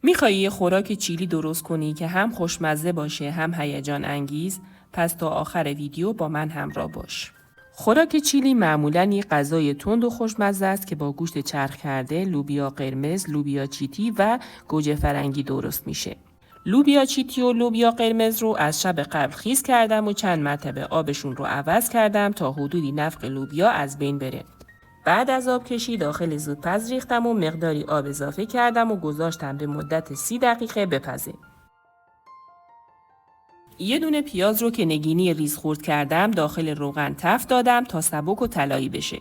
میخوایی یه خوراک چیلی درست کنی که هم خوشمزه باشه هم هیجان انگیز؟ پس تا آخر ویدیو با من همراه باش. خوراک چیلی معمولاً یک غذای تند و خوشمزه است که با گوشت چرخ کرده، لوبیا قرمز، لوبیا چیتی و گوجه فرنگی درست میشه. لوبیا چیتی و لوبیا قرمز رو از شب قبل خیس کردم و چند مرتبه آبشون رو عوض کردم تا حدودی نفق لوبیا از بین بره. بعد از آب کشی داخل زودپز ریختم و مقداری آب اضافه کردم و گذاشتم به مدت 30 دقیقه بپزه. یه دونه پیاز رو که نگینی ریز خورد کردم داخل روغن تفت دادم تا سبک و طلایی بشه.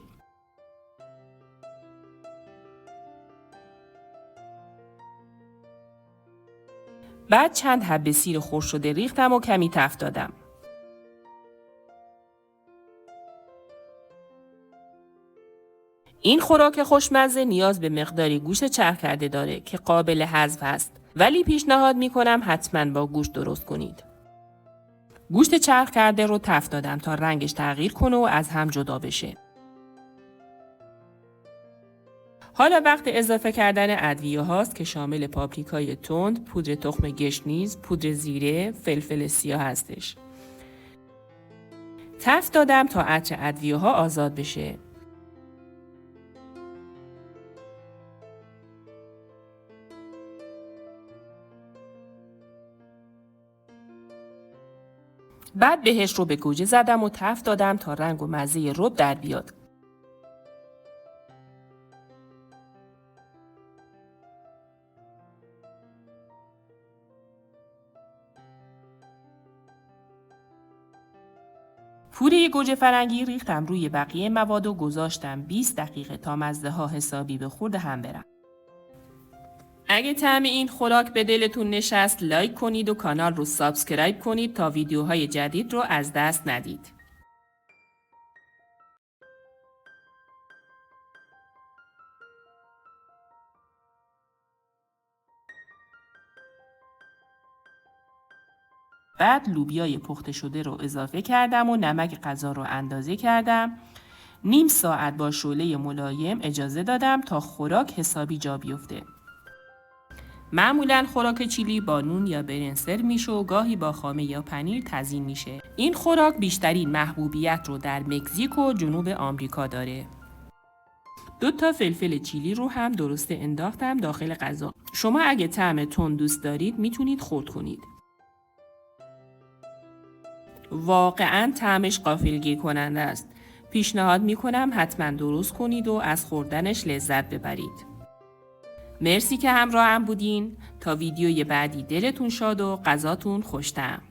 بعد چند حبه سیر خشک شده ریختم و کمی تفت دادم. این خوراک خوشمزه نیاز به مقداری گوشت چرخ کرده داره که قابل حذف هست، ولی پیشنهاد میکنم حتما با گوشت درست کنید. گوشت چرخ کرده رو تفت دادم تا رنگش تغییر کنه و از هم جدا بشه. حالا وقت اضافه کردن ادویه هاست که شامل پاپریکای تند، پودر تخم گشنیز، پودر زیره، فلفل سیاه هستش. تفت دادم تا عطر ادویه ها آزاد بشه. بعد بهش رو به گوجه زدم و تفت دادم تا رنگ و مزه رب در بیاد. پوره گوجه فرنگی ریختم روی بقیه مواد و گذاشتم 20 دقیقه تا مزه ها حسابی به خورد هم برن. اگه طعم این خوراک به دلتون نشست لایک کنید و کانال رو سابسکرایب کنید تا ویدیوهای جدید رو از دست ندید. بعد لوبیای پخته شده رو اضافه کردم و نمک غذا رو اندازه کردم. نیم ساعت با شعله ملایم اجازه دادم تا خوراک حسابی جا بیفته. معمولاً خوراک چیلی با نون یا برنج سرو میشه و گاهی با خامه یا پنیر تزیین میشه. این خوراک بیشترین محبوبیت رو در مکزیک و جنوب آمریکا داره. 2 تا فلفل چیلی رو هم درسته انداختم داخل غذا. شما اگه طعم تند دوست دارید میتونید خرد کنید. واقعاً طعمش غافلگیر کننده است. پیشنهاد میکنم حتما درست کنید و از خوردنش لذت ببرید. مرسی که همراهم بودین. تا ویدیوی بعدی دلتون شاد و غذاتون خوش‌طعم.